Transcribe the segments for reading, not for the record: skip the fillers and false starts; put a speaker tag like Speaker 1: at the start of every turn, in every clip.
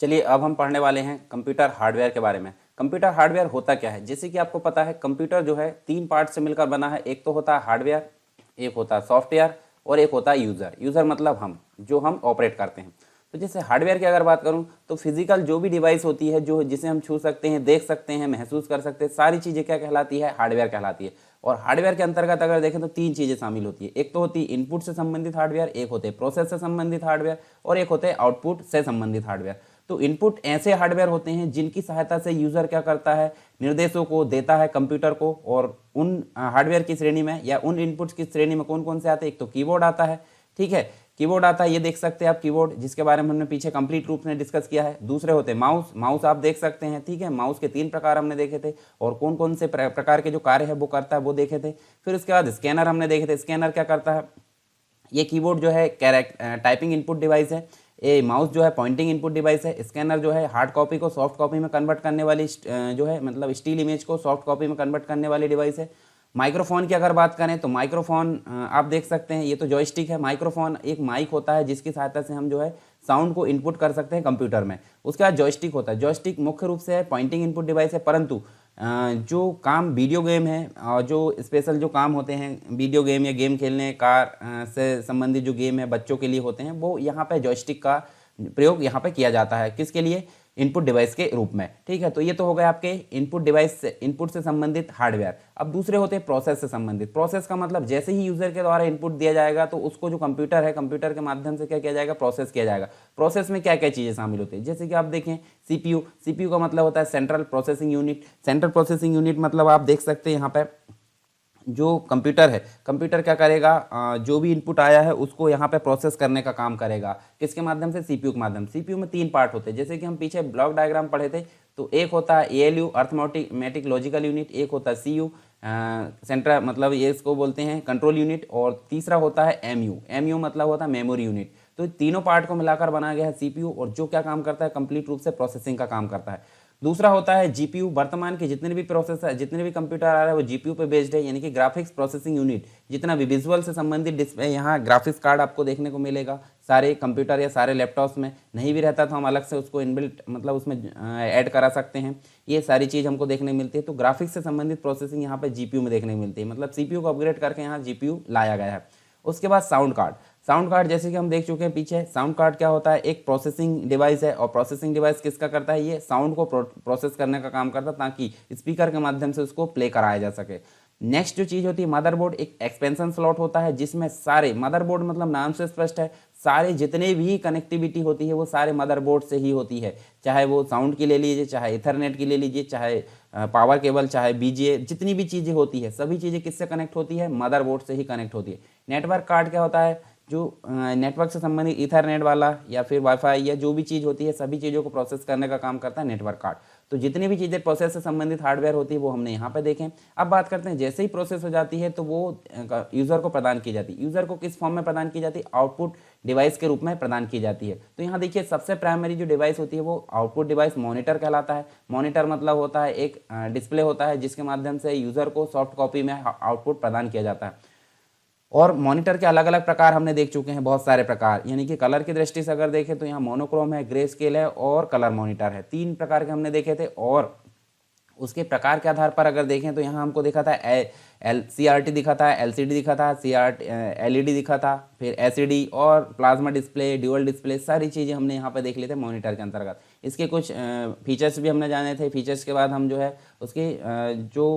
Speaker 1: चलिए अब हम पढ़ने वाले हैं कंप्यूटर हार्डवेयर के बारे में। कंप्यूटर हार्डवेयर होता क्या है? जैसे कि आपको पता है कंप्यूटर जो है तीन पार्ट से मिलकर बना है। एक तो होता है हार्डवेयर, एक होता है सॉफ्टवेयर और एक होता है यूज़र। यूज़र मतलब हम ऑपरेट करते हैं। तो जैसे हार्डवेयर की अगर बात करूं तो फिजिकल जो भी डिवाइस होती है जो जिसे हम छू सकते हैं, देख सकते हैं, महसूस कर सकते हैं, सारी चीज़ें क्या कहलाती है? हार्डवेयर कहलाती है। और हार्डवेयर के अंतर्गत अगर देखें तो तीन चीज़ें शामिल होती है। एक तो होती है इनपुट से संबंधित हार्डवेयर, एक होते हैं प्रोसेस से संबंधित हार्डवेयर और एक होते हैं आउटपुट से संबंधित हार्डवेयर। तो इनपुट ऐसे हार्डवेयर होते हैं जिनकी सहायता से यूज़र क्या करता है? निर्देशों को देता है कंप्यूटर को। और उन हार्डवेयर की श्रेणी में या उन इनपुट्स की श्रेणी में कौन कौन से आते हैं? एक तो कीबोर्ड आता है, ठीक है, कीबोर्ड आता है, ये देख सकते हैं आप कीबोर्ड, जिसके बारे में हमने पीछे कंप्लीट रूप में डिस्कस किया है। दूसरे होते हैं माउस, माउस आप देख सकते हैं, ठीक है, माउस के तीन प्रकार हमने देखे थे और कौन कौन से प्रकार के जो कार्य है वो करता है वो देखे थे। फिर उसके बाद स्कैनर हमने देखे थे। स्कैनर क्या करता है? ये कीबोर्ड जो है टाइपिंग इनपुट डिवाइस है, ये माउस जो है पॉइंटिंग इनपुट डिवाइस है, स्कैनर जो है हार्ड कॉपी को सॉफ्ट कॉपी में कन्वर्ट करने वाली जो है मतलब स्टील इमेज को सॉफ्ट कॉपी में कन्वर्ट करने वाली डिवाइस है। माइक्रोफोन की अगर बात करें तो माइक्रोफोन आप देख सकते हैं, ये तो जॉयस्टिक है। माइक्रोफोन एक माइक होता है जिसकी सहायता से हम जो है साउंड को इनपुट कर सकते हैं कंप्यूटर में। उसके बाद जॉयस्टिक होता है। जॉयस्टिक मुख्य रूप से पॉइंटिंग इनपुट डिवाइस है, परंतु जो काम वीडियो गेम है और जो स्पेशल जो काम होते हैं वीडियो गेम या गेम खेलने कार से संबंधित जो गेम है बच्चों के लिए होते हैं, वो यहाँ पे जॉयस्टिक का प्रयोग यहाँ पे किया जाता है। किसके लिए? इनपुट डिवाइस के रूप में, ठीक है। तो ये तो हो गए आपके इनपुट डिवाइस से, इनपुट से संबंधित हार्डवेयर। अब दूसरे होते हैं प्रोसेस से संबंधित। प्रोसेस का मतलब जैसे ही यूजर के द्वारा इनपुट दिया जाएगा तो उसको जो कंप्यूटर है, कंप्यूटर के माध्यम से क्या किया जाएगा? प्रोसेस किया जाएगा। प्रोसेस में क्या क्या चीज़ें शामिल होती है? जैसे कि आप देखें सीपीयू, सीपीयू का मतलब होता है central processing unit. Central processing unit मतलब आप देख सकते हैं यहाँ पे जो कंप्यूटर है, कंप्यूटर क्या करेगा? जो भी इनपुट आया है उसको यहाँ पे प्रोसेस करने का काम करेगा। किसके माध्यम से? सीपीयू के माध्यम। सीपीयू में तीन पार्ट होते हैं, जैसे कि हम पीछे ब्लॉक डायग्राम पढ़े थे। तो एक होता है एएलयू, अर्थमेटिक लॉजिकल यूनिट, एक होता है सीयू, सेंट्रल मतलब ये इसको बोलते हैं कंट्रोल यूनिट, और तीसरा होता है एमयू। एमयू मतलब होता है मेमोरी यूनिट। तो तीनों पार्ट को मिलाकर बनाया गया है सीपीयू, और जो क्या काम करता है? कंप्लीट रूप से प्रोसेसिंग का काम करता है। दूसरा होता है जीपीयू। वर्तमान के जितने भी प्रोसेसर, जितने भी कंप्यूटर आ रहा है वो जीपीयू पे बेस्ड है, यानी कि ग्राफिक्स प्रोसेसिंग यूनिट। जितना भी विजुअल से संबंधित डिस्प्ले, यहाँ ग्राफिक्स कार्ड आपको देखने को मिलेगा सारे कंप्यूटर या सारे लैपटॉप्स में। नहीं भी रहता तो हम अलग से उसको इनबिल्ट मतलब उसमें ऐड करा सकते हैं। ये सारी चीज़ हमको देखने को मिलती है। तो ग्राफिक्स से संबंधित प्रोसेसिंग यहाँ पे जीपीयू में देखने को मिलती है, मतलब सीपीयू को अपग्रेड करके यहाँ जीपीयू लाया गया है। उसके बाद साउंड कार्ड। साउंड कार्ड जैसे कि हम देख चुके हैं पीछे, साउंड कार्ड क्या होता है? एक प्रोसेसिंग डिवाइस है, और प्रोसेसिंग डिवाइस किसका करता है? ये साउंड को प्रोसेस करने का काम करता है, ताकि स्पीकर के माध्यम से उसको प्ले कराया जा सके। नेक्स्ट जो चीज़ होती है मदरबोर्ड। एक एक्सपेंशन स्लॉट होता है जिसमें सारे मदरबोर्ड मतलब नाम से स्पष्ट है, सारे जितने भी कनेक्टिविटी होती है वो सारे मदरबोर्ड से ही होती है। चाहे वो साउंड की ले लीजिए, चाहे इथरनेट की ले लीजिए, चाहे पावर केबल, चाहे बीजीए, जितनी भी चीज़ें होती है सभी चीज़ें किससे कनेक्ट होती है? मदरबोर्ड से ही कनेक्ट होती है। नेटवर्क कार्ड क्या होता है? जो नेटवर्क से संबंधित ईथरनेट वाला या फिर वाईफाई या जो भी चीज़ होती है सभी चीज़ों को प्रोसेस करने का काम करता है नेटवर्क कार्ड। तो जितनी भी चीज़ें प्रोसेस से संबंधित हार्डवेयर होती है वो हमने यहाँ पे देखें। अब बात करते हैं जैसे ही प्रोसेस हो जाती है तो वो यूज़र को प्रदान की जाती है। यूज़र को किस फॉर्म में प्रदान की जाती है? आउटपुट डिवाइस के रूप में प्रदान की जाती है। तो यहाँ देखिए सबसे प्राइमरी जो डिवाइस होती है वो आउटपुट डिवाइस मॉनिटर कहलाता है। मॉनिटर मतलब होता है एक डिस्प्ले होता है जिसके माध्यम से यूज़र को सॉफ्ट कॉपी में आउटपुट प्रदान किया जाता है। और मॉनिटर के अलग अलग प्रकार हमने देख चुके हैं, बहुत सारे प्रकार, यानी कि कलर की दृष्टि से अगर देखें तो यहाँ मोनोक्रोम है, ग्रे स्केल है और कलर मॉनिटर है। तीन प्रकार के हमने देखे थे। और उसके प्रकार के आधार पर अगर देखें तो यहाँ हमको दिखा था CRT दिखा था, LCD दिखा था, LED दिखा था, फिर SED और प्लाज्मा डिस्प्ले, ड्यूअल डिस्प्ले, सारी चीज़ें हमने यहाँ पे देख ली थे मॉनिटर के अंतर्गत। इसके कुछ फीचर्स भी हमने जाने थे। फीचर्स के बाद हम जो है उसके जो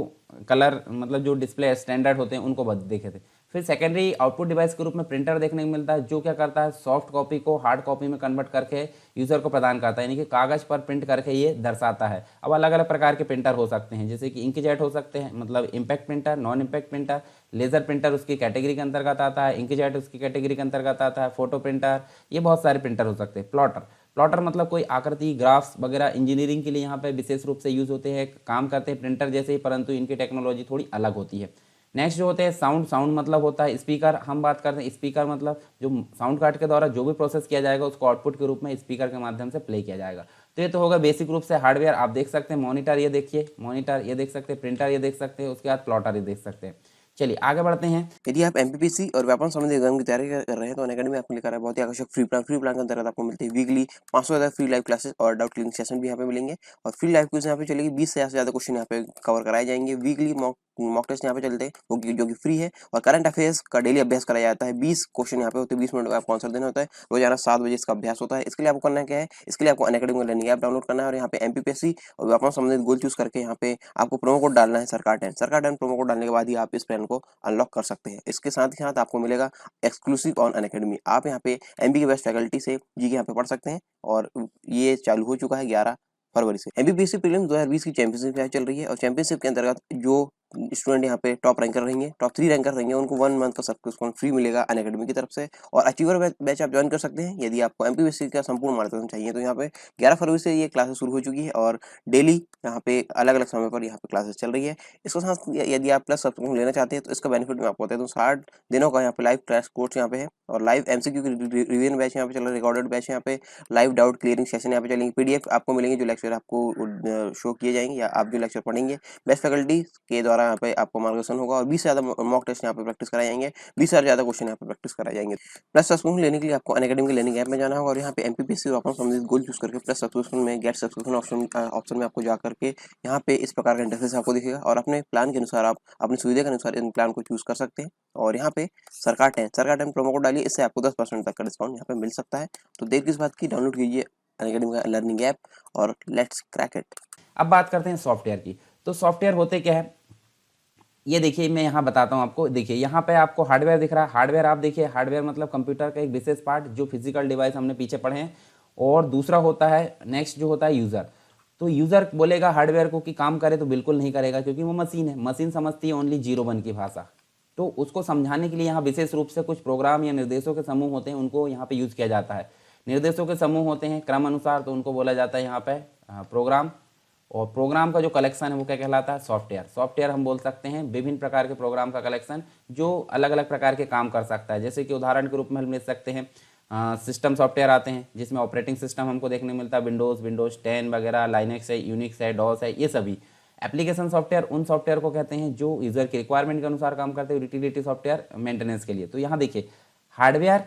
Speaker 1: कलर मतलब जो डिस्प्ले स्टैंडर्ड होते हैं उनको देखे थे। फिर सेकेंडरी आउटपुट डिवाइस के रूप में प्रिंटर देखने को मिलता है, जो क्या करता है? सॉफ्ट कॉपी को हार्ड कॉपी में कन्वर्ट करके यूज़र को प्रदान करता है, यानी कि कागज़ पर प्रिंट करके ये दर्शाता है। अब अलग अलग प्रकार के प्रिंटर हो सकते हैं, जैसे कि इंकजेट हो सकते हैं, मतलब impact printer, non impact printer, laser printer उसकी कैटेगरी के अंतर्गत आता है, इंकजेट उसकी कैटेगरी के अंतर्गत आता है, फोटो प्रिंटर, ये बहुत सारे प्रिंटर हो सकते हैं। प्लॉटर, प्लॉटर मतलब कोई आकृति, ग्राफ्स वगैरह इंजीनियरिंग के लिए यहाँ पे विशेष रूप से यूज़ होते हैं, काम करते हैं प्रिंटर जैसे ही, परंतु इनकी टेक्नोलॉजी थोड़ी अलग होती है। नेक्स्ट जो होते हैं साउंड। साउंड मतलब होता है स्पीकर। हम बात करते हैं स्पीकर मतलब जो साउंड कार्ड के द्वारा जो भी प्रोसेस किया जाएगा उसको आउटपुट के रूप में स्पीकर के माध्यम से प्ले किया जाएगा। तो ये तो होगा बेसिक रूप से हार्डवेयर। आप देख सकते हैं मॉनिटर, ये देखिए मॉनिटर, ये देख सकते हैं प्रिंटर, ये देख सकते हैं, उसके बाद प्लॉटर ये देख सकते हैं। चलिए आगे बढ़ते हैं।
Speaker 2: यदि आप एमपीपीसी और व्यापम संबंधी एग्जाम की तैयारी कर रहे हैं तो अनअकैडमी आपको लेकर आया बहुत ही आकर्षक फ्री प्लान के अंतर्गत आपको मिलती है वीकली 500 से ज़्यादा फ्री लाइव क्लासेस और डाउट क्लियरिंग सेशन भी यहाँ पे मिलेंगे। और फ्री लाइव क्विज यहाँ पे चलेगी, 20 से ज़्यादा क्वेश्चन यहाँ पे कवर कराए जाएंगे। वीकली मॉक टेस्ट यहाँ पे चलते हैं जो कि फ्री है। और करंट अफेयर्स का डेली अभ्यास कराया जाता है। 20 क्वेश्चन यहाँ पे होते हैं, 20 मिनट का आपको आंसर देना होता है। रोजाना 7 बजे इसका अभ्यास होता है। इसके लिए आपको करना क्या है, इसके लिए आपको अनअकैडमी का लर्निंग ऐप डाउनलोड करना है और यहाँ पे एमपीपीएससी और व्यापम संबंधित गोल चूज करके यहाँ पे आपको प्रोमो कोड डालना है सरकार 10 प्रोमो कोड डालने के बाद ही आप इस प्लान को अनलॉक कर सकते हैं। इसके साथ ही साथ आपको मिलेगा एक्सक्लूसिव ऑन अनअकैडमी। आप यहाँ पे एमबी के बेस्ट फैकल्टी से जी के यहाँ पे पढ़ सकते हैं और ये चालू हो चुका है 11 फरवरी से। एमबीबीएससी प्रीलिम्स 2020 की चैंपियनशिप यहाँ चल रही है और चैंपियनशिप के अंतर्गत जो स्टूडेंट यहाँ पे टॉप रैंकर रहेंगे, टॉप 3 रैंकर रहेंगे, उनको 1 मंथ का सब्सक्रिप्शन फ्री मिलेगा अनअकैडमी की तरफ से। और अचीवर बैच आप ज्वाइन कर सकते हैं यदि आपको एमपीबीएससी का संपूर्ण मार्गदर्शन चाहिए। तो यहाँ पे 11 फरवरी से ये क्लासेस शुरू हो चुकी है और डेली यहाँ पे अलग अलग समय पर यहाँ पे क्लासेस चल रही है। इसके साथ यदि आप प्लस सब्सक्रिप्शन लेना चाहते हैं तो इसका बेनिफिट मैं आपको बता दूँ। 60 दिनों का यहाँ पे लाइव क्रैश कोर्स यहाँ पे है और लाइव एमसीक्यू की रिवीजन बैच यहाँ पे चल रहा है, रिकॉर्डेड बैच यहाँ पे, लाइव डाउट क्लियरिंग सेशन यहाँ पे चलेंगे, पीडीएफ आपको मिलेंगे जो लेक्चर आपको शो किए जाएंगे या आप जो लेक्चर पढ़ेंगे बेस्ट फैकल्टी के द्वारा यहाँ पे आपको मार्गदर्शन होगा। और 20 से ज़्यादा मॉक टेस्ट यहाँ पे प्रैक्टिस कराए जाएंगे, 20 से ज़्यादा क्वेश्चन यहाँ पे प्रैक्टिस कराए जाएंगे। प्लस सब्सक्रिप्शन लेने के लिए आपको अनअकैडमी के लर्निंग ऐप में जाना होगा और यहाँ पे एमपीपीएससी और अपना संबंधित गोल चूज करके प्लस सब्सक्रिप्शन में गेट सब्सक्रिप्शन ऑप्शन में आपको जा करके यहाँ पे इस प्रकार का इंटरफेस आपको दिखेगा और अपने प्लान के अनुसार आप अपनी सुविधा के अनुसार इन प्लान को चूज कर सकते हैं। और यहाँ पे सरकार 10 प्रोमो कोड डालिए, इससे आपको 10% तक का डिस्काउंट यहाँ पे मिल सकता है। तो देर किस बात की, डाउनलोड कीजिए अनअकैडमी का लर्निंग ऐप और लेट्स क्रैक इट।
Speaker 1: अब बात करते हैं सॉफ्टवेयर की। तो सॉफ्टवेयर होते क्या है, ये देखिए मैं यहाँ बताता हूँ आपको। देखिए यहाँ पे आपको हार्डवेयर दिख रहा है। हार्डवेयर आप देखिए, हार्डवेयर मतलब कंप्यूटर का एक विशेष पार्ट जो फिजिकल डिवाइस हमने पीछे पढ़े हैं। और दूसरा होता है नेक्स्ट जो होता है यूज़र। तो यूज़र बोलेगा हार्डवेयर को कि काम करे, तो बिल्कुल नहीं करेगा क्योंकि वो मशीन है। मशीन समझती है ओनली 0 1 की भाषा। तो उसको समझाने के लिए यहाँ विशेष रूप से कुछ प्रोग्राम या निर्देशों के समूह होते हैं, उनको यहाँ पे यूज़ किया जाता है। निर्देशों के समूह होते हैं क्रम अनुसार, तो उनको बोला जाता है यहाँ पे प्रोग्राम। और प्रोग्राम का जो कलेक्शन है वो क्या कहलाता है, सॉफ्टवेयर। सॉफ्टवेयर हम बोल सकते हैं विभिन्न प्रकार के प्रोग्राम का कलेक्शन जो अलग अलग प्रकार के काम कर सकता है। जैसे कि उदाहरण के रूप में हम ले सकते हैं सिस्टम सॉफ्टवेयर आते हैं जिसमें ऑपरेटिंग सिस्टम हमको देखने को मिलता है, विंडोज़ 10 वगैरह, लाइनक्स है, यूनिक्स है, डॉस है, ये सभी। एप्लीकेशन सॉफ्टवेयर उन सॉफ्टवेयर को कहते हैं जो यूज़र की रिक्वायरमेंट के अनुसार काम करते हैं, यूटिलिटी सॉफ्टवेयर मेंटेनेंस के लिए। तो यहाँ देखिए हार्डवेयर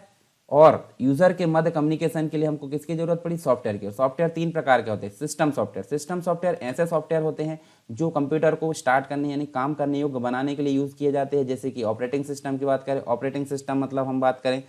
Speaker 1: और यूजर के मध्य कम्युनिकेशन के लिए हमको किसकी जरूरत पड़ी, सॉफ्टवेयर की। सॉफ्टवेयर 3 प्रकार के होते हैं। सिस्टम सॉफ्टवेयर ऐसे सॉफ्टवेयर होते हैं जो कंप्यूटर को स्टार्ट करने यानी काम करने योग्य बनाने के लिए यूज़ किए जाते हैं। जैसे कि ऑपरेटिंग सिस्टम की बात करें, ऑपरेटिंग सिस्टम मतलब हम बात करें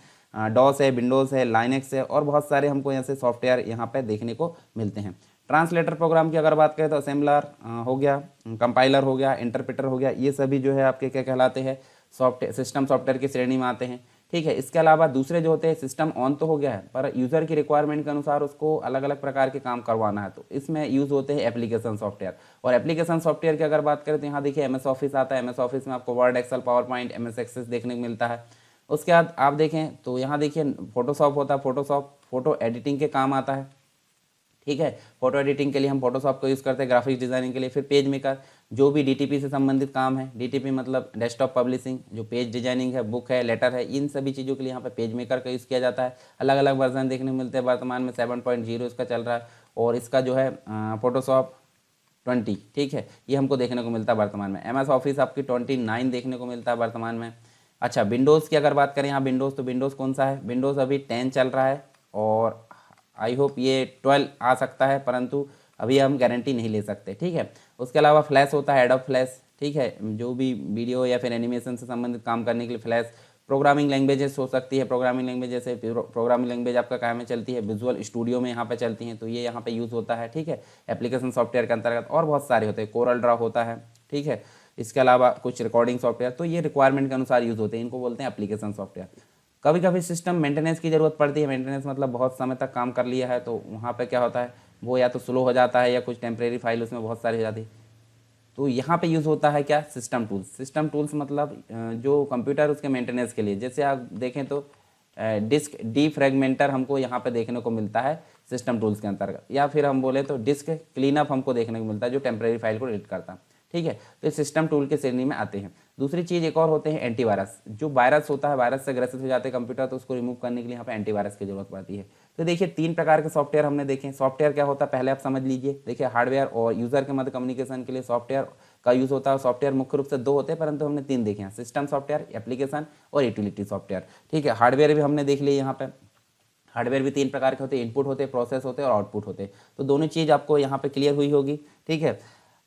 Speaker 1: डॉस है, विंडोज़ है, लाइनक्स है और बहुत सारे हमको ऐसे सॉफ्टवेयर यहाँ पे देखने को मिलते हैं। ट्रांसलेटर प्रोग्राम की अगर बात करें तो असेंबलर हो गया, कंपाइलर हो गया, इंटरप्रेटर हो गया, ये सभी जो है आपके क्या कहलाते हैं, सॉफ्टवेयर सिस्टम सॉफ्टवेयर की श्रेणी में आते हैं। ठीक है, इसके अलावा दूसरे जो होते हैं, सिस्टम ऑन तो हो गया है पर यूज़र की रिक्वायरमेंट के अनुसार उसको अलग अलग प्रकार के काम करवाना है, तो इसमें यूज़ होते हैं एप्लीकेशन सॉफ्टवेयर। और एप्लीकेशन सॉफ्टवेयर की अगर बात करें तो यहाँ देखिए एमएस ऑफिस आता है। एमएस ऑफिस में आपको Word, Excel, PowerPoint, MS Access देखने को मिलता है। उसके बाद आप देखें तो यहाँ देखिए फोटोशॉप होता है। फोटोशॉप फोटो एडिटिंग के काम आता है। ठीक है, फोटो एडिटिंग के लिए हम फोटोशॉप को यूज़ करते हैं, ग्राफिक्स डिजाइनिंग के लिए। फिर पेज मेकर जो भी डीटीपी से संबंधित काम है, डीटीपी मतलब डेस्कटॉप पब्लिशिंग, जो पेज डिजाइनिंग है, बुक है, लेटर है, इन सभी चीज़ों के लिए यहाँ पे पेज मेकर का यूज़ किया जाता है। अलग अलग वर्जन देखने को मिलते हैं। वर्तमान में 7.0 इसका चल रहा है और इसका जो है फोटोशॉप 20, ठीक है, ये हमको देखने को मिलता है वर्तमान में। एमएस ऑफिस आपकी 29 देखने को मिलता है वर्तमान में। अच्छा, विंडोज़ की अगर बात करें यहाँ विंडोज़, तो विंडोज़ कौन सा है, विंडोज़ अभी 10 चल रहा है और आई होप ये 12 आ सकता है, परंतु अभी हम गारंटी नहीं ले सकते। ठीक है, उसके अलावा फ्लैश होता है, एडोब फ्लैश। ठीक है, जो भी वीडियो या फिर एनिमेशन से संबंधित काम करने के लिए फ्लैश। प्रोग्रामिंग लैंग्वेजेस हो सकती है, प्रोग्रामिंग लैंग्वेज जैसे प्रोग्रामिंग लैंग्वेज आपका काम में चलती है, विजुअल स्टूडियो में यहाँ पे चलती हैं, तो ये यहाँ पे यूज़ होता है। ठीक है, एप्लीकेशन सॉफ्टवेयर के अंतर्गत और बहुत सारे होते हैं, कोरल ड्रा होता है। ठीक है, इसके अलावा कुछ रिकॉर्डिंग सॉफ्टवेयर, तो ये रिक्वायरमेंट के अनुसार यूज़ होते हैं, इनको बोलते हैं एप्लीकेशन सॉफ्टवेयर। कभी कभी सिस्टम मेंटेनेंस की ज़रूरत पड़ती है। मेंटेनेंस मतलब बहुत समय तक काम कर लिया है तो वहाँ पे क्या होता है, वो या तो स्लो हो जाता है या कुछ टेम्परेरी फाइल उसमें बहुत सारी हो जाती है, तो यहाँ पे यूज़ होता है क्या, सिस्टम टूल्स। सिस्टम टूल्स मतलब जो कंप्यूटर उसके मेंटेनेंस के लिए, जैसे आप देखें तो डिस्क डीफ्रेगमेंटर हमको यहाँ पे देखने को मिलता है सिस्टम टूल्स के अंतर्गत, या फिर हम बोले तो डिस्क क्लीनअप हमको देखने को मिलता है जो टेम्परेरी फाइल को डिलीट करता है। ठीक है, तो ये सिस्टम टूल के श्रेणी में आते हैं। दूसरी चीज़ एक और होते हैं एंटीवायरस। जो वायरस होता है, वायरस से ग्रसित हो जाते हैं कंप्यूटर, तो उसको रिमूव करने के लिए यहाँ पे एंटीवायरस की जरूरत पड़ती है। तो देखिए 3 प्रकार के सॉफ्टवेयर हमने देखे। सॉफ्टवेयर क्या होता है पहले आप समझ लीजिए। देखिए हार्डवेयर और यूज़र के मध्य कम्युनिकेशन के लिए सॉफ्टवेयर का यूज़ होता है। सॉफ्टवेयर मुख्य रूप से दो होते हैं, परंतु हमने तीन देखे हैं, सिस्टम सॉफ्टवेयर, एप्लीकेशन और यूटिलिटी सॉफ्टवेयर। ठीक है, हार्डवेयर भी हमने देख लिया यहाँ पे। हार्डवेयर भी तीन प्रकार के होते हैं, इनपुट होते हैं, प्रोसेस होते हैं और आउटपुट होते हैं। तो दोनों चीज़ आपको यहाँ पे क्लियर हुई होगी। ठीक है,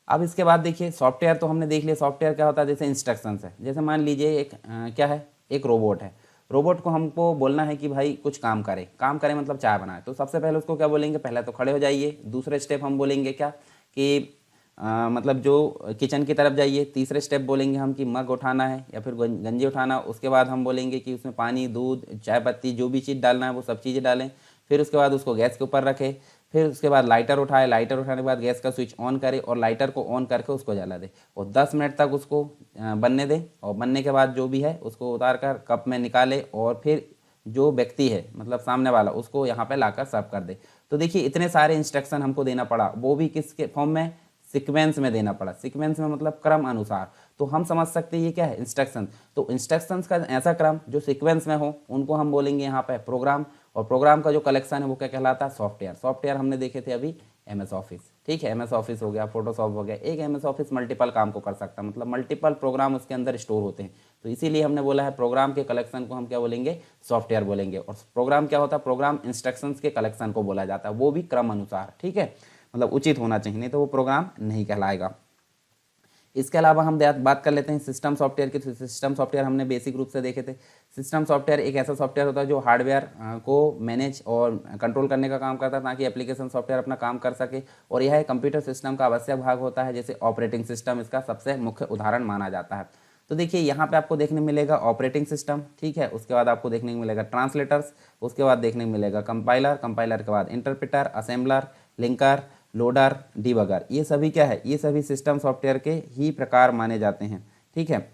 Speaker 1: अब इसके बाद देखिए सॉफ्टवेयर तो हमने देख लिया। सॉफ्टवेयर क्या होता है, जैसे इंस्ट्रक्शंस है। जैसे मान लीजिए एक क्या है, एक रोबोट है। रोबोट को हमको बोलना है कि भाई कुछ काम करे। काम करे मतलब चाय बनाए, तो सबसे पहले उसको क्या बोलेंगे, पहले तो खड़े हो जाइए। दूसरे स्टेप हम बोलेंगे क्या कि मतलब जो किचन की तरफ जाइए। तीसरे स्टेप बोलेंगे हम कि मग उठाना है या फिर गंजी उठाना। उसके बाद हम बोलेंगे कि उसमें पानी, दूध, चाय पत्ती, जो भी चीज़ डालना है वो सब चीज़ें डालें। फिर उसके बाद उसको गैस के ऊपर रखें। फिर उसके बाद लाइटर उठाए। लाइटर उठाने के बाद गैस का स्विच ऑन करे और लाइटर को ऑन करके उसको जला दे और 10 मिनट तक उसको बनने दे। और बनने के बाद जो भी है उसको उतार कर कप में निकाले और फिर जो व्यक्ति है मतलब सामने वाला उसको यहाँ पे लाकर सर्व कर दे। तो देखिए इतने सारे इंस्ट्रक्शन हमको देना पड़ा, वो भी किसके फॉर्म में, सीक्वेंस में देना पड़ा। सीक्वेंस में मतलब क्रम अनुसार। तो हम समझ सकते हैं ये क्या है, इंस्ट्रक्शन। तो इंस्ट्रक्शंस का ऐसा क्रम जो सीक्वेंस में हो उनको हम बोलेंगे यहाँ पे प्रोग्राम। और प्रोग्राम का जो कलेक्शन है वो क्या कहलाता है, सॉफ्टवेयर। सॉफ्टवेयर हमने देखे थे अभी MS ऑफिस। ठीक है, MS ऑफिस हो गया, फोटोशॉप हो गया। एक MS ऑफिस मल्टीपल काम को कर सकता है, मतलब मल्टीपल प्रोग्राम उसके अंदर स्टोर होते हैं। तो इसीलिए हमने बोला है प्रोग्राम के कलेक्शन को हम क्या बोलेंगे, सॉफ्टवेयर बोलेंगे। और प्रोग्राम क्या होता है, प्रोग्राम इंस्ट्रक्शंस के कलेक्शन को बोला जाता है, वो भी क्रम अनुसार। ठीक है, मतलब उचित होना चाहिए, नहीं तो वो प्रोग्राम नहीं कहलाएगा। इसके अलावा हम बात कर लेते हैं सिस्टम सॉफ्टवेयर की। तो सिस्टम सॉफ्टवेयर हमने बेसिक रूप से देखे थे। सिस्टम सॉफ्टवेयर एक ऐसा सॉफ्टवेयर होता है जो हार्डवेयर को मैनेज और कंट्रोल करने का काम करता है ताकि एप्लीकेशन सॉफ्टवेयर अपना काम कर सके। और यह कंप्यूटर सिस्टम का आवश्यक भाग होता है, जैसे ऑपरेटिंग सिस्टम इसका सबसे मुख्य उदाहरण माना जाता है। तो देखिए यहाँ पे आपको देखने मिलेगा ऑपरेटिंग सिस्टम। ठीक है, उसके बाद आपको देखने को मिलेगा ट्रांसलेटर्स, उसके बाद देखने को मिलेगा कंपाइलर, कंपाइलर के बाद interpreter, assembler, linker, loader, debugger. ये सभी क्या है, ये सभी सिस्टम सॉफ्टवेयर के ही प्रकार माने जाते हैं। ठीक है,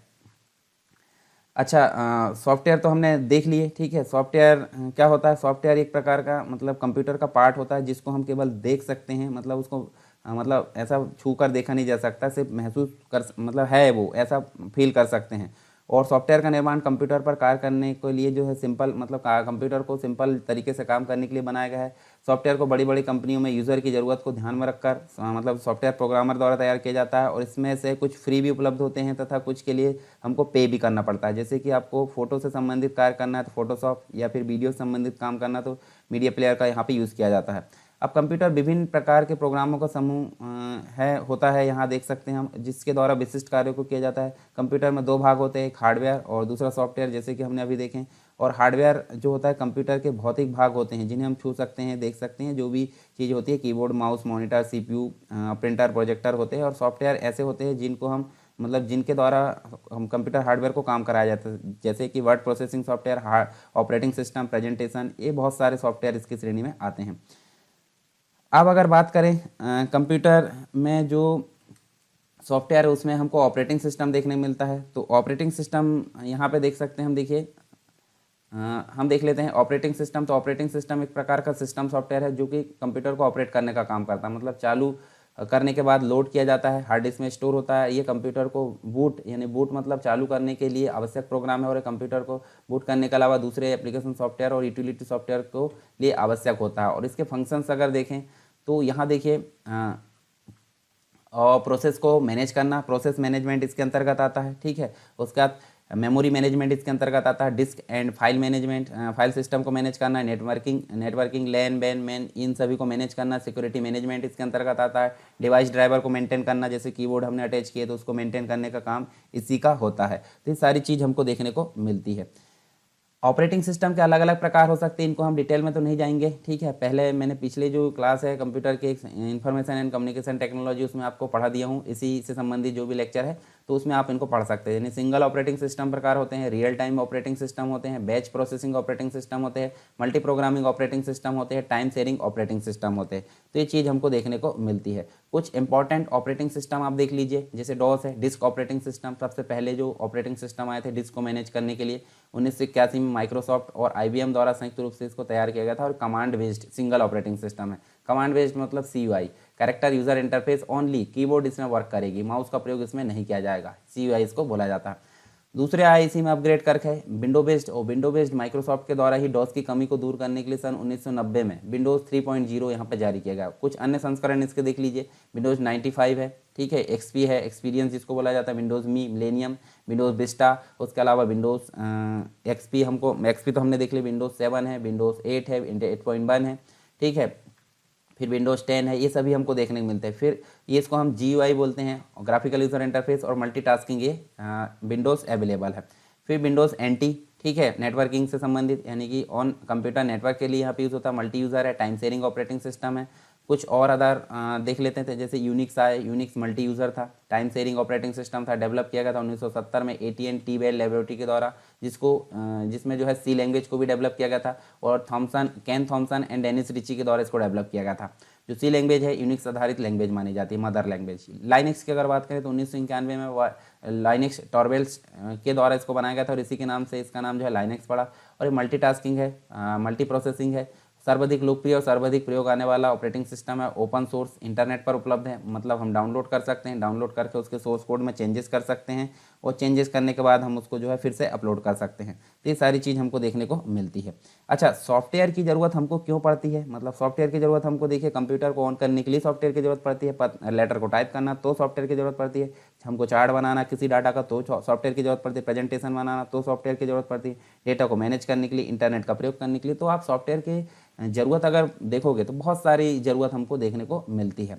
Speaker 1: अच्छा सॉफ्टवेयर तो हमने देख लिए। ठीक है, सॉफ्टवेयर क्या होता है, सॉफ्टवेयर एक प्रकार का मतलब कंप्यूटर का पार्ट होता है जिसको हम केवल देख सकते हैं, मतलब उसको मतलब ऐसा छू कर देखा नहीं जा सकता, सिर्फ महसूस कर मतलब है वो ऐसा फील कर सकते हैं। और सॉफ्टवेयर का निर्माण कंप्यूटर पर कार्य करने के लिए जो है सिंपल मतलब कंप्यूटर को सिंपल तरीके से काम करने के लिए बनाया गया है। सॉफ्टवेयर को बड़ी बड़ी कंपनियों में यूज़र की ज़रूरत को ध्यान में रखकर मतलब सॉफ्टवेयर प्रोग्रामर द्वारा तैयार किया जाता है। और इसमें से कुछ फ्री भी उपलब्ध होते हैं तथा कुछ के लिए हमको पे भी करना पड़ता है। जैसे कि आपको फोटो से संबंधित कार्य करना है तो फोटोशॉप, या फिर वीडियो से संबंधित काम करना तो मीडिया प्लेयर का यहाँ पे यूज़ किया जाता है। अब कंप्यूटर विभिन्न प्रकार के प्रोग्रामों का समूह है होता है, यहाँ देख सकते हैं हम, जिसके द्वारा विशिष्ट कार्यों को किया जाता है। कंप्यूटर में दो भाग होते हैं, एक हार्डवेयर और दूसरा सॉफ्टवेयर, जैसे कि हमने अभी देखें। और हार्डवेयर जो होता है कंप्यूटर के भौतिक भाग होते हैं जिन्हें हम छू सकते हैं, देख सकते हैं, जो भी चीज़ होती है, keyboard, mouse, monitor, CPU, printer, projector होते हैं। और सॉफ्टवेयर ऐसे होते हैं जिनको हम मतलब जिनके द्वारा हम कंप्यूटर हार्डवेयर को काम कराया जाता है, जैसे कि word processing software, operating system, presentation, ये बहुत सारे सॉफ्टवेयर इसकी श्रेणी में आते हैं। अब अगर बात करें कंप्यूटर में जो सॉफ्टवेयर है उसमें हमको ऑपरेटिंग सिस्टम देखने मिलता है। तो ऑपरेटिंग सिस्टम यहाँ पे देख सकते हैं हम, देखिए हम देख लेते हैं ऑपरेटिंग सिस्टम। तो ऑपरेटिंग सिस्टम एक प्रकार का सिस्टम सॉफ्टवेयर है जो कि कंप्यूटर को ऑपरेट करने का काम करता है, मतलब चालू करने के बाद लोड किया जाता है, हार्ड डिस्क में स्टोर होता है। ये कंप्यूटर को बूट यानी बूट मतलब चालू करने के लिए आवश्यक प्रोग्राम है। और कंप्यूटर को बूट करने के अलावा दूसरे एप्लीकेशन सॉफ्टवेयर और यूटिलिटी सॉफ्टवेयर को लिए आवश्यक होता है। और इसके फंक्शंस अगर देखें तो यहाँ देखिए और प्रोसेस को मैनेज करना, प्रोसेस मैनेजमेंट इसके अंतर्गत आता है। ठीक है, उसके बाद मेमोरी मैनेजमेंट इसके अंतर्गत आता है, disk and file management, file system को मैनेज करना, नेटवर्किंग लैन बैन मैन इन सभी को मैनेज करना, सिक्योरिटी मैनेजमेंट इसके अंतर्गत आता है, डिवाइस ड्राइवर को मेंटेन करना, जैसे कीबोर्ड हमने अटैच किए तो उसको मेंटेन करने का काम इसी का होता है। तो ये सारी चीज़ हमको देखने को मिलती है। ऑपरेटिंग सिस्टम के अलग अलग प्रकार हो सकते हैं, इनको हम डिटेल में तो नहीं जाएंगे। ठीक है, पहले मैंने पिछले जो क्लास है कंप्यूटर के इंफॉर्मेशन एंड कम्युनिकेशन टेक्नोलॉजी उसमें आपको पढ़ा दिया हूँ, इसी से संबंधित जो भी लेक्चर है तो उसमें आप इनको पढ़ सकते हैं। यानी सिंगल ऑपरेटिंग सिस्टम प्रकार होते हैं, रियल टाइम ऑपरेटिंग सिस्टम होते हैं, बैच प्रोसेसिंग ऑपरेटिंग सिस्टम होते हैं, मल्टी प्रोग्रामिंग ऑपरेटिंग सिस्टम होते हैं, टाइम शेयरिंग ऑपरेटिंग सिस्टम होते हैं। तो ये चीज़ हमको देखने को मिलती है। कुछ इंपॉर्टेंट ऑपरेटिंग सिस्टम आप देख लीजिए, जैसे डॉस है, डिस्क ऑपरेटिंग सिस्टम। सबसे पहले जो ऑपरेटिंग सिस्टम आए थे डिस्क को मैनेज करने के लिए 1981 में माइक्रोसॉफ्ट और IBM द्वारा संयुक्त रूप से इसको तैयार किया गया था। और command based single operating system है। कमांड बेस्ड मतलब CUI, character user interface only, keyboard इसमें वर्क करेगी, माउस का प्रयोग इसमें नहीं किया जाएगा, CUI इसको बोला जाता है। दूसरे आए इसी में अपग्रेड करके विंडो बेस्ड। और विंडो बेस्ड माइक्रोसॉफ्ट के द्वारा ही डॉस की कमी को दूर करने के लिए सन 1990 में विंडोज़ 3.0 यहाँ पे जारी किया गया। कुछ अन्य संस्करण इसके देख लीजिए, विंडोज़ 95 है। ठीक है। XP है, एक्सपीरियंस जिसको बोला जाता है, विंडोज़ मी, मिलेनियम, विंडोज़ विस्टा, उसके अलावा विंडोज़ XP हमको XP तो हमने देख लिया, विंडोज़ 7 है, विंडोज़ 8 है, 8.1 है, ठीक है। फिर विंडोज़ 10 है, ये सभी हमको देखने को मिलते हैं। फिर ये इसको हम GUI बोलते हैं, ग्राफिकल यूज़र इंटरफेस और मल्टीटास्किंग, ये विंडोज़ अवेलेबल है। फिर विंडोज़ NT, ठीक है, नेटवर्किंग से संबंधित, यानी कि ऑन कंप्यूटर नेटवर्क के लिए यहाँ पे यूज़ होता है। मल्टी यूज़र है, टाइम शेयरिंग ऑपरेटिंग सिस्टम है। कुछ और अदर देख लेते थे, जैसे यूनिक्स आए, यूनिक्स मल्टी यूज़र था, टाइम शेयरिंग ऑपरेटिंग सिस्टम था, डेवलप किया गया था 1970 में AT&T बेल लेबोरेटरी के द्वारा, जिसमें जो है C लैंग्वेज को भी डेवलप किया गया था, और केन थॉमसन एंड डेनिस रिची के द्वारा इसको डेवलप किया गया था। जो C लैंग्वेज है यूनिक्स आधारित लैंग्वेज मानी जाती है, मदर लैंग्वेज। लाइनेक्स की अगर बात करें तो 1991 में लाइनेक्स टॉरवेल्स के द्वारा इसको बनाया गया था, और इसी के नाम से इसका नाम जो है लाइनेक्स पड़ा। और ये मल्टीटास्किंग है, मल्टी प्रोसेसिंग है, सर्वाधिक लोकप्रिय और सर्वाधिक प्रयोग आने वाला ऑपरेटिंग सिस्टम है, ओपन सोर्स, इंटरनेट पर उपलब्ध है, मतलब हम डाउनलोड कर सकते हैं, डाउनलोड करके उसके सोर्स कोड में चेंजेस कर सकते हैं, और चेंजेस करने के बाद हम उसको जो है फिर से अपलोड कर सकते हैं। तो ये सारी चीज़ हमको देखने को मिलती है। अच्छा, सॉफ्टवेयर की ज़रूरत हमको क्यों पड़ती है, मतलब सॉफ्टवेयर की ज़रूरत हमको, देखिए, कंप्यूटर को ऑन करने के लिए सॉफ्टवेयर की ज़रूरत पड़ती है, लेटर को टाइप करना तो सॉफ्टवेयर की ज़रूरत पड़ती है, हमको चार्ट बनाना किसी डाटा का तो सॉफ्टवेयर की ज़रूरत पड़ती है, प्रेजेंटेशन बनाना तो सॉफ्टवेयर की ज़रूरत पड़ती है, डेटा को मैनेज करने के लिए, इंटरनेट का प्रयोग करने के लिए। तो आप सॉफ्टवेयर की ज़रूरत अगर देखोगे तो बहुत सारी ज़रूरत हमको देखने को मिलती है।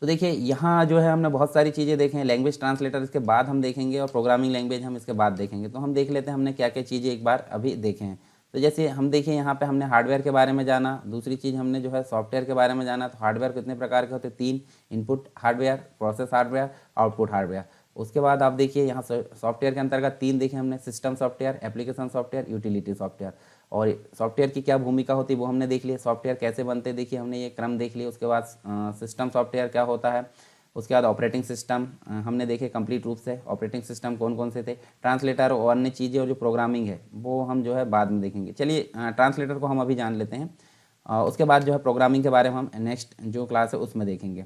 Speaker 1: तो देखिए, यहाँ जो है हमने बहुत सारी चीज़ें देखें हैं। लैंग्वेज ट्रांसलेटर इसके बाद हम देखेंगे, और प्रोग्रामिंग लैंग्वेज हम इसके बाद देखेंगे। तो हम देख लेते हैं हमने क्या क्या चीज़ें एक बार अभी देखें हैं। तो जैसे हम देखिए, यहाँ पे हमने हार्डवेयर के बारे में जाना, दूसरी चीज़ हमने जो है सॉफ्टवेयर के बारे में जाना। तो हार्डवेयर कितने प्रकार के होते हैं, 3, input hardware, process hardware, output hardware. उसके बाद आप देखिए, यहाँ सॉफ्टवेयर के अंतर्गत 3 देखे हमने, system software, application software, utility software. और सॉफ्टवेयर की क्या भूमिका होती है वो हमने देख लिया, सॉफ्टवेयर कैसे बनते, देखिए हमने ये क्रम देख लिया। उसके बाद सिस्टम सॉफ्टवेयर क्या होता है, उसके बाद ऑपरेटिंग सिस्टम हमने देखे कंप्लीट रूप से, ऑपरेटिंग सिस्टम कौन कौन से थे, ट्रांसलेटर और अन्य चीज़ें, और जो प्रोग्रामिंग है वो हम जो है बाद में देखेंगे। चलिए, ट्रांसलेटर को हम अभी जान लेते हैं, उसके बाद जो है प्रोग्रामिंग के बारे में हम नेक्स्ट जो क्लास है उसमें देखेंगे।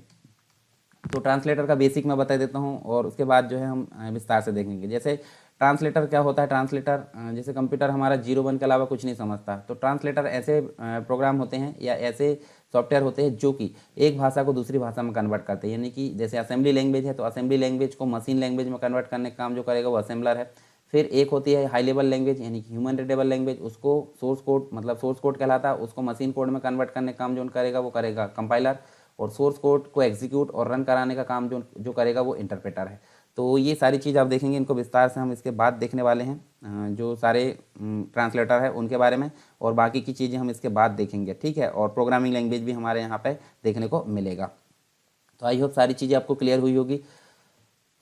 Speaker 1: तो ट्रांसलेटर का बेसिक मैं बता देता हूँ, और उसके बाद जो है हम विस्तार से देखेंगे। जैसे ट्रांसलेटर क्या होता है, ट्रांसलेटर जैसे कंप्यूटर हमारा 0 1 के अलावा कुछ नहीं समझता, तो ट्रांसलेटर ऐसे प्रोग्राम होते हैं या ऐसे सॉफ्टवेयर होते हैं जो कि एक भाषा को दूसरी भाषा में कन्वर्ट करते हैं। यानी कि जैसे असेंबली लैंग्वेज है, तो असेंबली लैंग्वेज को मशीन लैंग्वेज में कन्वर्ट करने का काम जो करेगा वो असेंबलर है। फिर एक होती है हाई लेवल लैंग्वेज, यानी कि ह्यूमन रीडेबल लैंग्वेज, उसको सोर्स कोड, मतलब सोर्स कोड कहलाता है, उसको मशीन कोड में कन्वर्ट करने का काम जो करेगा वो करेगा कंपाइलर, और सोर्स कोड को एग्जीक्यूट और रन कराने का काम जो करेगा वो इंटरप्रेटर है। तो ये सारी चीज़ आप देखेंगे, इनको विस्तार से हम इसके बाद देखने वाले हैं, जो सारे ट्रांसलेटर है उनके बारे में, और बाकी की चीज़ें हम इसके बाद देखेंगे, ठीक है। और प्रोग्रामिंग लैंग्वेज भी हमारे यहाँ पे देखने को मिलेगा। तो आई होप सारी चीज़ें आपको क्लियर हुई होगी।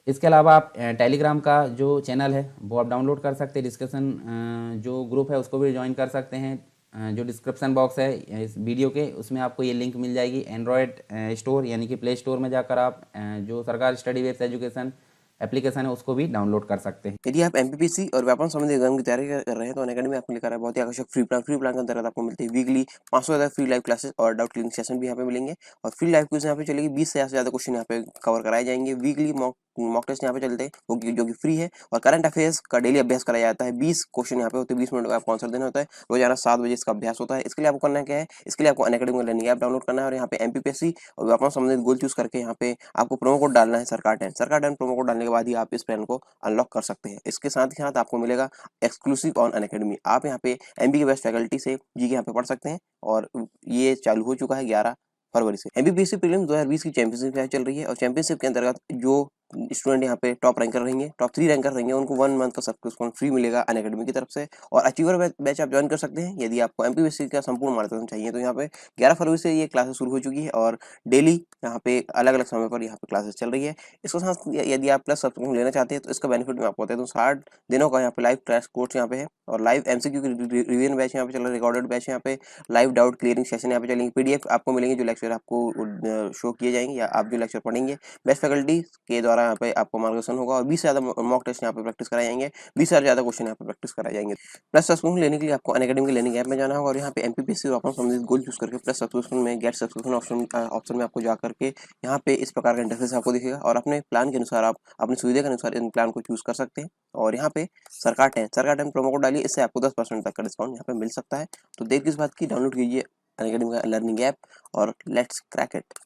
Speaker 1: इसके अलावा आप टेलीग्राम का जो चैनल है वो आप डाउनलोड कर सकते हैं, डिस्कशन जो ग्रुप है उसको भी ज्वाइन कर सकते हैं। जो डिस्क्रिप्शन बॉक्स है इस वीडियो के, उसमें आपको ये लिंक मिल जाएगी। एंड्रॉयड स्टोर यानी कि प्ले स्टोर में जाकर आप जो सरकार स्टडी वेब्स एजुकेशन एप्लीकेशन है उसको भी डाउनलोड कर सकते हैं।
Speaker 2: यदि आप एमपीपीसी और व्यापम संबंधी एग्जाम की तैयारी कर रहे हैं तो अनअकैडमी आपको लेकर आया बहुत ही आकर्षक फ्री प्लान के अंतर्गत आपको मिलती है वीकली 500 ज़्यादा फ्री लाइव क्लासेस और डाउट क्लियरिंग सेशन भी यहाँ पे मिलेंगे, और फ्री लाइव क्विज यहाँ पे चलेगी, 20 से ज़्यादा क्वेश्चन यहाँ पे कवर कराए जाएंगे। वीकली मॉक टेस्ट यहाँ पे चलते हैं जो कि फ्री है, और करंट अफेयर्स का डेली अभ्यास कराया जाता है। 20 क्वेश्चन यहाँ पे होते हैं, 20 मिनट का आपको आंसर देना होता है, रोजाना 7 बजे इसका अभ्यास होता है। इसके लिए आपको करना क्या है, इसके लिए आपको अनअकैडमी का लर्निंग ऐप डाउनलोड करना है, और यहाँ पे एमपीपीएससी और व्यापम संबंधित गोल चूज करके यहाँ पे आपको प्रोमो कोड डालना है, सरकार 10 प्रोमो कोड डालने के बाद ही आप इस प्लान को अनलॉक कर सकते हैं। इसके साथ ही साथ आपको मिलेगा एक्सक्लूसिव ऑन अनअकैडमी, आप यहाँ पे एमबी के बेस्ट फैकल्टी से जी के यहाँ पे पढ़ सकते हैं, और ये चालू हो चुका है 11 फरवरी से। एमबीबीएससी प्रीलिम्स 2020 की चैंपियनशिप यहाँ चल रही है, और चैंपियनशिप के अंतर्गत जो स्टूडेंट यहाँ पे टॉप रैंकर रहेंगे, टॉप 3 रैंकर रहेंगे, उनको 1 मंथ का सब्सक्रिप्शन फ्री मिलेगा अनअकैडमी की तरफ से, और अचीवर बैच आप ज्वाइन कर सकते हैं। यदि आपको एमपीबीएससी का संपूर्ण मार्गदर्शन चाहिए तो यहाँ पे 11 फरवरी से ये क्लासेस शुरू हो चुकी है, और डेली यहाँ पे अलग अलग समय पर यहाँ पे क्लासेस चल रही है। इसके साथ यदि आप प्लस सब्सक्रिप्शन लेना चाहते हैं तो इसका बेनिफिट मैं आपको बता दूँ, 60 दिनों का यहाँ पे लाइव क्रैश कोर्स यहाँ पे है, और लाइव एमसीक्यू की रिवीजन बैच यहाँ पे चल रहा है, रिकॉर्डेड बैच यहाँ पे, लाइव डाउट क्लियरिंग सेशन यहाँ पे चलेंगे, पीडीएफ आपको मिलेंगे जो लेक्चर आपको शो किए जाएंगे या आप जो लेक्चर पढ़ेंगे, बेस्ट फैकल्टी के द्वारा यहाँ पे आपको मार्गदर्शन होगा, और 20 से ज़्यादा मॉक टेस्ट यहाँ पे प्रैक्टिस कराए जाएंगे, 20 से ज़्यादा क्वेश्चन यहाँ पे प्रैक्टिस कराए जाएंगे। प्लस सब्सक्रिप्शन लेने के लिए आपको अनअकैडमी के लर्निंग ऐप में जाना होगा, और यहाँ पे एमपीपीएससी और अपना संबंधित गोल चूज करके प्लस सब्सक्रिप्शन में गेट सब्सक्रिप्शन ऑप्शन में आपको जा करके यहाँ पे इस प्रकार का इंटरफेस आपको दिखेगा, और अपने प्लान के अनुसार आप अपनी सुविधा के अनुसार इन प्लान को चूज कर सकते हैं। और यहाँ पे सरकार 10 प्रोमो कोड डालिए, इससे आपको 10% तक का डिस्काउंट यहाँ पे मिल सकता है। तो देर किस बात की, डाउनलोड कीजिए अनअकैडमी का लर्निंग ऐप और लेट्स क्रैक इट।